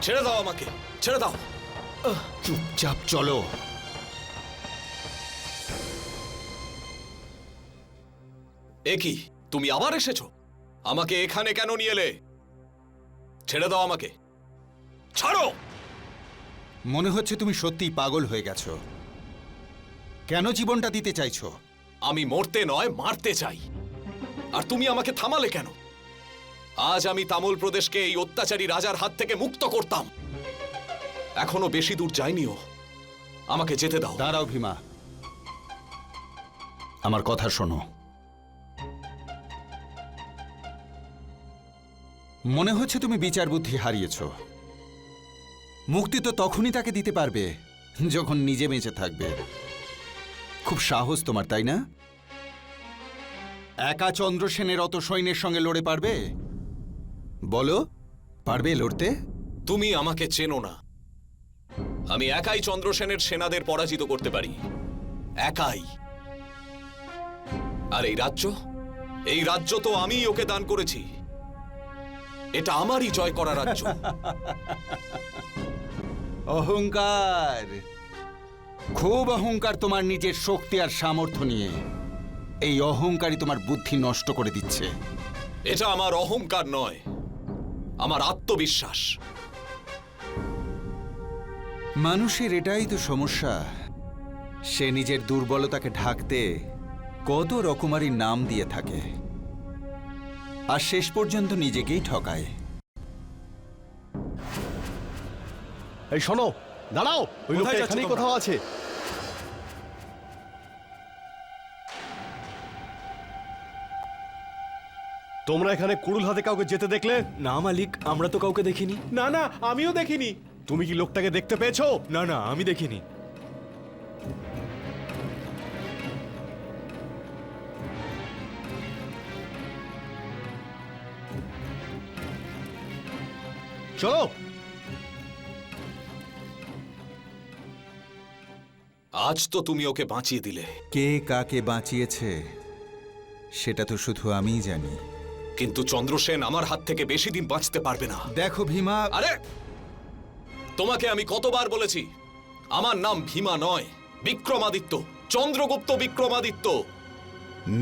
ছেড়ে দাও আমাকে, ছেড়ে দাও। চুপচাপ চলো। এ কি, তুমি আবার এসেছো? আমাকে এখানে কেন নিয়ে এলে? ছেড়ে দাও আমাকে, ছাড়ো। মনে হচ্ছে তুমি সত্যিই পাগল হয়ে গেছো। কেন জীবনটা দিতে চাইছো? আমি মরতে নয়, মারতে চাই। আর তুমি আমাকে থামালে কেন? আজ আমি তামুল প্রদেশকে এই অত্যাচারী রাজার হাত থেকে মুক্ত করতাম। এখনো বেশি দূর যায়নিও, আমাকে যেতে দাও। দাঁড়াও ভীমা, আমার কথা শোনো। মনে হচ্ছে তুমি বিচার বুদ্ধি হারিয়েছো। মুক্তি তো তখনই তাকে দিতে পারবে যখন নিজে বেঁচে থাকবে। খুব সাহস তোমার, তাই না? একা চন্দ্রসেনের অত সৈন্যের সঙ্গে লড়ে পারবে? বলো, পারবে লড়তে? তুমি আমাকে চেনো না। আমি একাই চন্দ্রসেনের সেনাদের পরাজিত করতে পারি, একাই। আর এই রাজ্য তো আমিই ওকে দান করেছি। এটা আমারই জয় করা রাজ্য। অহংকার, খুব অহংকার তোমার নিজের শক্তি আর সামর্থ্য নিয়ে। এই অহংকারই তোমার বুদ্ধি নষ্ট করে দিচ্ছে। এটা আমার অহংকার নয়, আমার আত্মবিশ্বাস। মানুষের এটাই তো সমস্যা, সে নিজের দুর্বলতাকে ঢাকতে কত রকমারি নাম দিয়ে থাকে, আর শেষ পর্যন্ত নিজেকেই ঠকায়। এই শোনো, দাঁড়াও। ওই লোকটা এখানেই কোথাও আছে। তোমরা এখানে কুড়ুল হাতে কাউকে যেতে দেখলে? না মালিক, আমরা তো কাউকে দেখিনি। না না, আমিও দেখিনি। তুমি কি লোকটাকে দেখতে পেয়েছো? না না, আমি দেখিনি। চলো। আজ তো তুমি ওকে বাঁচিয়ে দিলে। কে কাকে বাঁচিয়েছে সেটা তো শুধু আমিই জানি। কিন্তু চন্দ্রসেন আমার হাত থেকে বেশি দিন বাঁচতে পারবে না। দেখো ভীমা, আরে, তোমাকে আমি কতবার বলেছি, আমার নাম ভীমা নয়, বিক্রমাদিত্য, চন্দ্রগুপ্ত বিক্রমাদিত্য।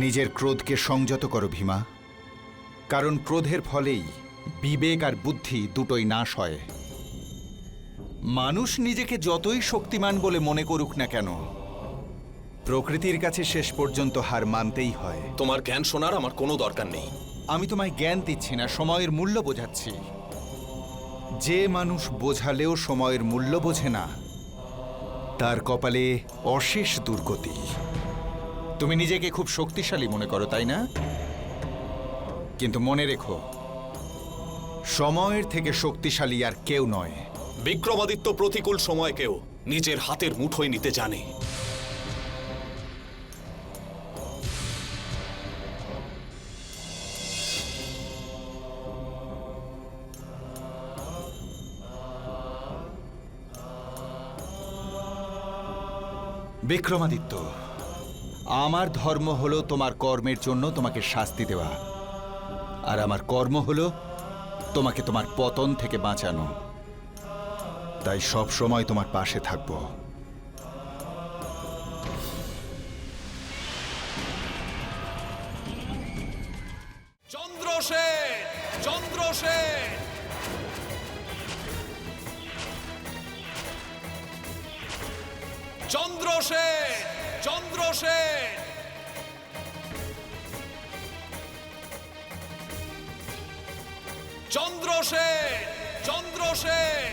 নিজের ক্রোধকে সংযত করো ভীমা, কারণ ক্রোধের ফলেই বিবেক আর বুদ্ধি দুটোই নাশ হয়। মানুষ নিজেকে যতই শক্তিমান বলে মনে করুক না কেন, প্রকৃতির কাছে শেষ পর্যন্ত হার মানতেই হয়। তোমার জ্ঞান শোনার আমার কোনো দরকার নেই। আমি তোমায় জ্ঞান দিচ্ছি না, সময়ের মূল্য বোঝাচ্ছি। যে মানুষ বোঝালেও সময়ের মূল্য বোঝে না, তার কপালে অশেষ দুর্গতি। তুমি নিজেকে খুব শক্তিশালী মনে করো, তাই না? কিন্তু মনে রেখো, সময়ের থেকে শক্তিশালী আর কেউ নয়। বিক্রমাদিত্য প্রতিকূল সময়কেও নিজের হাতের মুঠোয় নিতে জানে। বিক্রমাদিত্য, আমার ধর্ম হলো তোমার কর্মের জন্য তোমাকে শাস্তি দেওয়া, আর আমার কর্ম হলো তোমাকে তোমার পতন থেকে বাঁচানো। তাই সব সময় তোমার পাশে থাকব। চন্দ্রসেন, চন্দ্রসেন, চন্দ্রসেন, চন্দ্রসেন, চন্দ্রসেন, চন্দ্রসেন।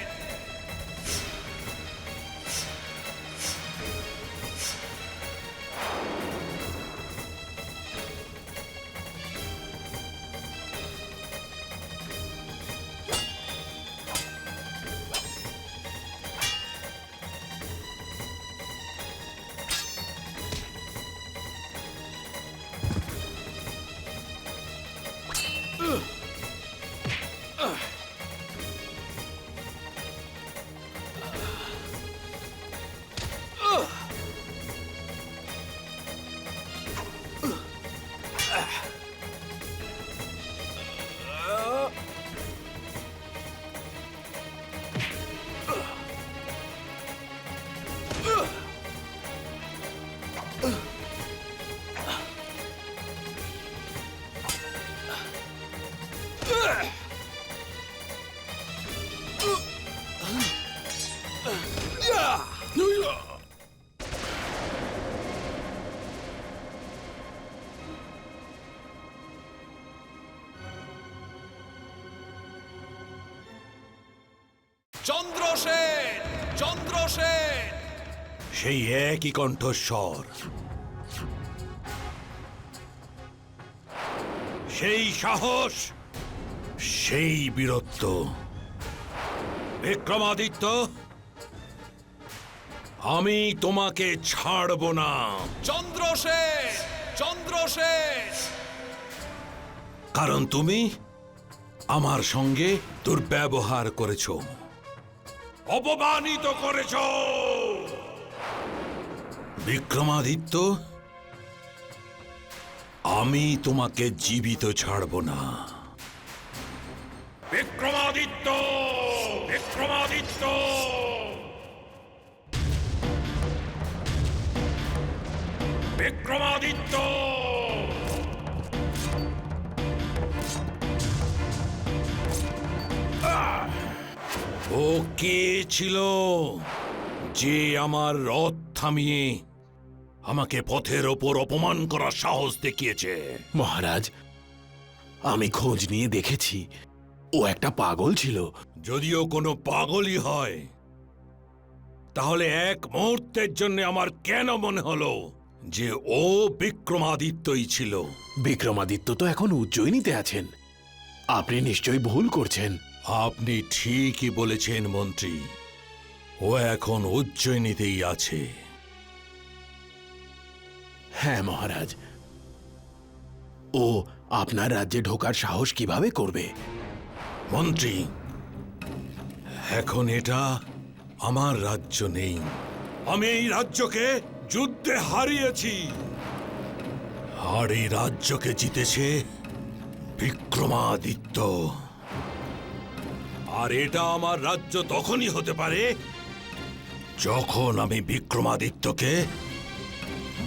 চন্দ্রসেন, চন্দ্রসেন। সেই একই কণ্ঠস্বর, সেই সাহস, সেই বীরত্ব। বিক্রমাদিত্য, আমি তোমাকে ছাড়ব না। চন্দ্রসেন, চন্দ্রসেন। কারণ তুমি আমার সঙ্গে দুর্ব্যবহার করেছ, অপমানিত করেছ। বিক্রমাদিত্য, আমি তোমাকে জীবিত ছাড়ব না। বিক্রমাদিত্য, বিক্রমাদিত্য। বিক্রমাদিত্য, ও কে ছিল যে আমার রথ থামিয়ে আমাকে পথের ওপর অপমান করার সাহস দেখিয়েছে? মহারাজ, আমি খোঁজ নিয়ে দেখেছি, ও একটা পাগল ছিল। যদিও কোনো পাগলই হয়, তাহলে এক মুহূর্তের জন্য আমার কেন মনে হলো যে ও বিক্রমাদিত্যই ছিল? বিক্রমাদিত্য তো এখন উজ্জয়িনীতে আছেন, আপনি নিশ্চয়ই ভুল করছেন। আপনি ঠিকই বলেছেন মন্ত্রী, ও এখন উজ্জয়িনীতেই আছে। হ্যাঁ মহারাজ, ও আপনার রাজ্যে ঢোকার সাহস কিভাবে করবে? মন্ত্রী, এখন এটা আমার রাজ্য নেই। আমি এই রাজ্যকে যুদ্ধে হারিয়েছি, আর এই রাজ্যকে জিতেছে বিক্রমাদিত্য। আর এটা আমার রাজ্য তখনই হতে পারে যখন আমি বিক্রমাদিত্যকে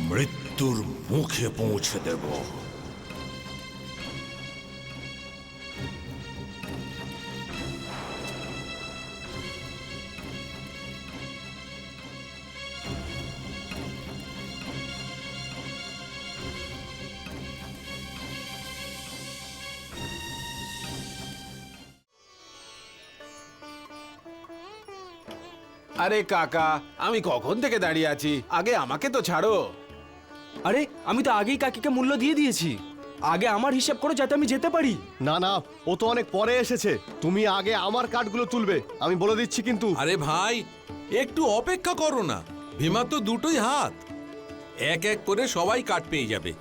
মৃত্যুর মুখে পৌঁছে দেব। আরে কাকা, আমি কখন থেকে দাঁড়িয়ে আছি, আগে আমাকে তো ছাড়ো। আরে আমি তো আগেই কাকিকে মূল্য দিয়ে দিয়েছি, আগে আমার হিসাব করো যাতে আমি যেতে পারি। না না, ও তো অনেক পরে এসেছে। তুমি আগে আমার কার্ডগুলো তুলবে, আমি বলে দিচ্ছি কিন্তু। আরে ভাই, একটু অপেক্ষা করো না। ভীমা তো দুটোই হাত, এক এক করে সবাই কাট পেয়ে যাবে।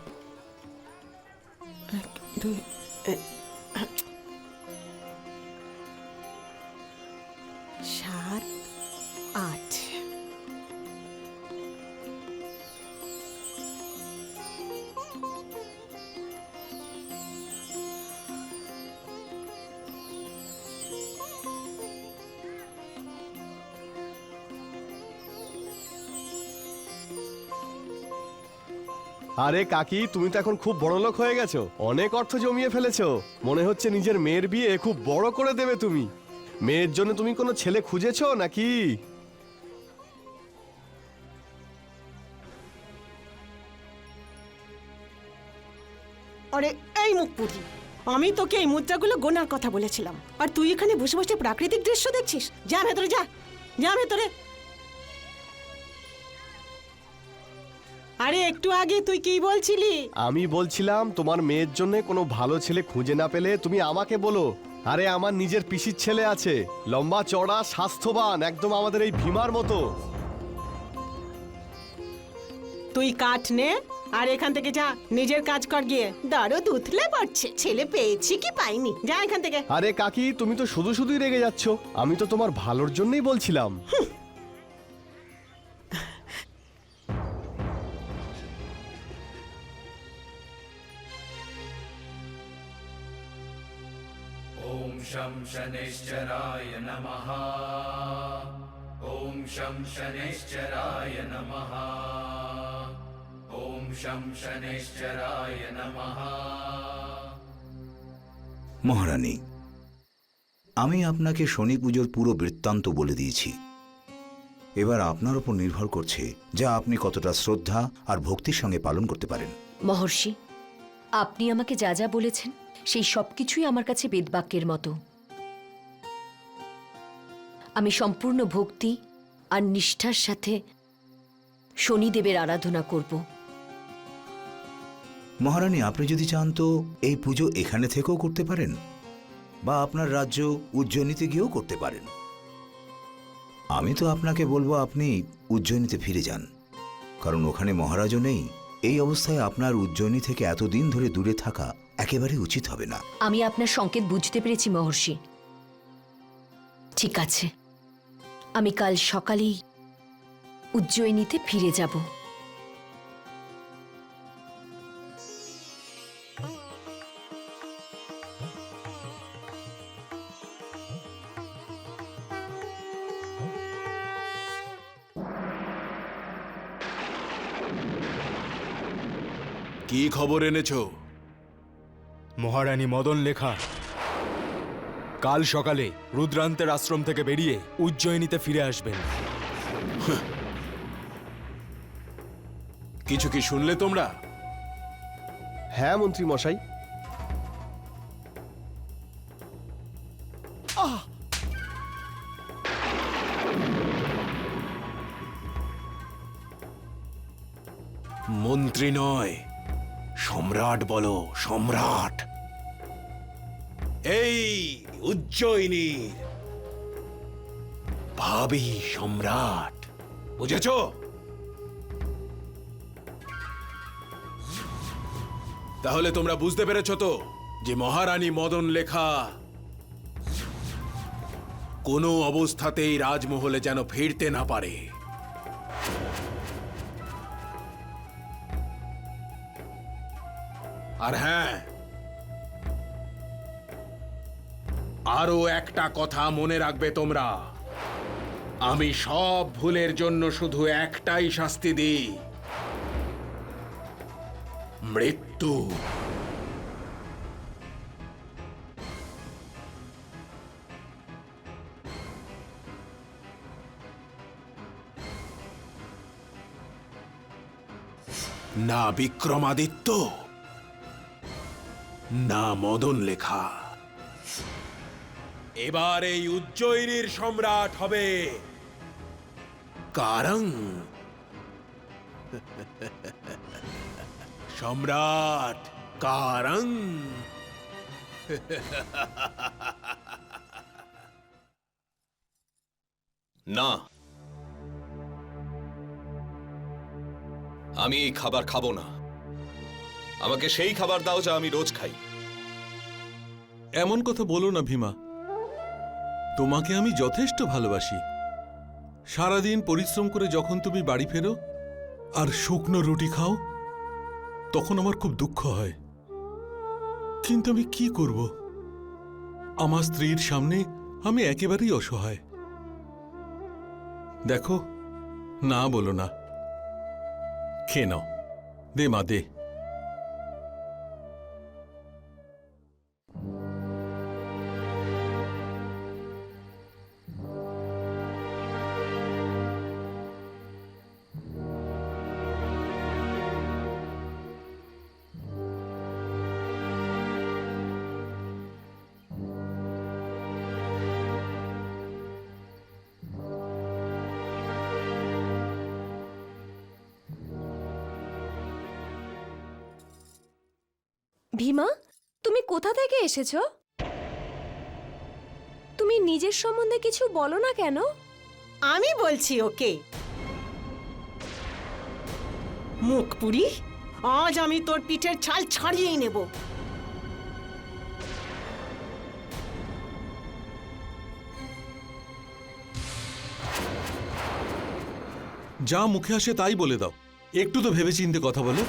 7, 8। আরে কাকি, তুমি তো এখন খুব বড় লোক হয়ে গেছো, অনেক অর্থ জমিয়ে ফেলেছো। মনে হচ্ছে নিজের মেয়ের বিয়ে খুব বড় করে দেবে তুমি। মেয়ের জন্য তুমি কোনো ছেলে খুঁজেছো নাকি? আরে এই মুখপুরি, আমি তোকে এই মুদ্রাগুলো গোনার কথা বলেছিলাম, আর তুই এখানে বসে বসে প্রাকৃতিক দৃশ্য দেখছিস। যা ভেতরে, যা যা ভেতরে। আরে একটু আগে তুই কি বলছিলি? আমি বলছিলাম তোমার মেয়ের জন্য কোনো ভালো ছেলে খুঁজে না পেলে তুমি আমাকে বলো। আরে আমার নিজের পিসির ছেলে আছে, লম্বা চড়া স্বাস্থ্যবান, একদম আমাদের এই ভীমার মতো। তুই কাঠ নে আর এখান থেকে যা, নিজের কাজ কর গিয়ে। দাঁড়ো, দুধলে পড়ছে, ছেলে পেয়েছি কি পাইনি, যা এখান থেকে। আরে কাকি, তুমি তো শুধু শুধুই রেগে যাচ্ছ, আমি তো তোমার ভালোর জন্যই বলছিলাম। ওম শম শনৈশ্চরায় নমঃ। ওম শম শনৈশ্চরায় নমঃ। ওম শম শনৈশ্চরায় নমঃ। মহারানী, আমি আপনাকে শনি পুজোর পুরো বৃত্তান্ত বলে দিয়েছি। এবার আপনার উপর নির্ভর করছে যা আপনি কতটা শ্রদ্ধা আর ভক্তির সঙ্গে পালন করতে পারেন। মহর্ষি, আপনি আমাকে যা যা বলেছেন সেই সব কিছুই আমার কাছে বেদবাক্যের মতো। আমি সম্পূর্ণ ভক্তি আর নিষ্ঠার সাথে শনিদেবের আরাধনা করব। মহারানী, আপনি যদি চান তো এই পুজো এখানে থেকেও করতে পারেন, বা আপনার রাজ্য উজ্জয়িনীতে গিয়েও করতে পারেন। আমি তো আপনাকে বলবো আপনি উজ্জয়িনীতে ফিরে যান, কারণ ওখানে মহারাজও নেই। এই অবস্থায় আপনার উজ্জয়িনী থেকে এতদিন ধরে দূরে থাকা একেবারে উচিত হবে না। আমি আপনার সংকেত বুঝতে পেরেছি মহর্ষি। ঠিক আছে, আমি কাল সকালেই উজ্জয়িনীতে ফিরে যাব। কি খবর এনেছো? মহারানী মদন লেখা কাল সকালে রুদ্রান্তের আশ্রম থেকে বেরিয়ে উজ্জয়িনীতে ফিরে আসবেন। কিছু কি শুনলে তোমরা? হ্যাঁ মন্ত্রী মশাই। মন্ত্রী নয়, সম্রাট বলো, সম্রাট। এই উজ্জয়িনীর ভাবি সম্রাট, বুঝেছ? তাহলে তোমরা বুঝতে পেরেছ তো যে মহারানী মদন লেখা কোনো অবস্থাতেই রাজমহলে যেন ফিরতে না পারে। আর হ্যাঁ, আরো একটা কথা মনে রাখবে তোমরা, আমি সব ভুলের জন্য শুধু একটাই শাস্তি দিই, মৃত্যু। না বিক্রমাদিত্য, না মদন লেখা, এবার এই উজ্জয়িনীর সম্রাট হবে কারং। সম্রাট কারং। না, আমি এই খাবার খাবো না। আমাকে সেই খাবার দাও যা আমি রোজ খাই। এমন কথা বলো না ভীমা, তোমাকে আমি যথেষ্ট ভালোবাসি। সারাদিন পরিশ্রম করে যখন তুমি বাড়ি ফেরো আর শুকনো রুটি খাও, তখন আমার খুব দুঃখ হয়। কিন্তু আমি কি করব? আমার স্ত্রীর সামনে আমি একেবারেই অসহায়। দেখো, না বলো না, খেয়ে নাও। দে মা, দে। ভীমা, তুমি কোথা থেকে এসেছো? তুমি নিজের সম্বন্ধে কিছু বলো না কেন? আমি বলছি ওকে। মুখ পুরি, আজ আমি তোর পিঠের ছাল ছাড়িয়েই নেব। যা মুখে আসে তাই বলে দাও, একটু তো ভেবেচিন্তে কথা বলো।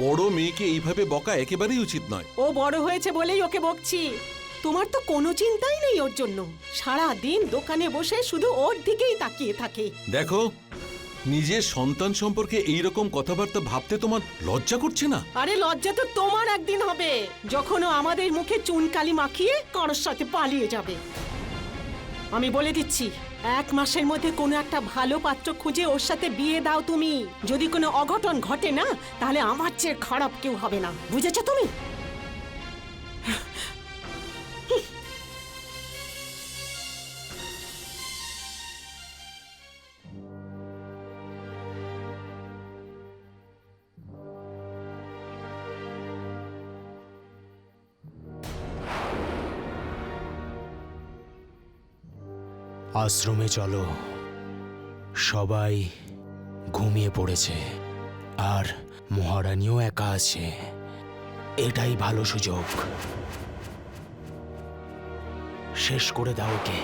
বড় মেয়েকে এইভাবে বকা একেবারেই উচিত নয়। ও বড় হয়েছে বলেই ওকে বকছি। তোমার তো কোনো চিন্তাই নেই ওর জন্য। সারা দিন দোকানে বসে শুধু ওর দিকেই তাকিয়ে থাকে। দেখো, নিজের সন্তান সম্পর্কে এইরকম কথাবার্তা ভাবতে তোমার লজ্জা করছে না? আরে লজ্জা তো তোমার একদিন হবে, যখন ও আমাদের মুখে চুনকালি মাখিয়ে কারোর সাথে পালিয়ে যাবে। আমি বলে দিচ্ছি, 1 মাসের মধ্যে কোনো একটা ভালো পাত্র খুঁজে ওর সাথে বিয়ে দাও তুমি। যদি কোনো অঘটন ঘটে না, তাহলে আমার চেয়ে খারাপ কেউ হবে না, বুঝেছো তুমি? আশ্রমে চলো, সবাই ঘুমিয়ে পড়েছে আর মহারানীও একা আছে। এটাই ভালো সুযোগ, শেষ করে দাও ওকে।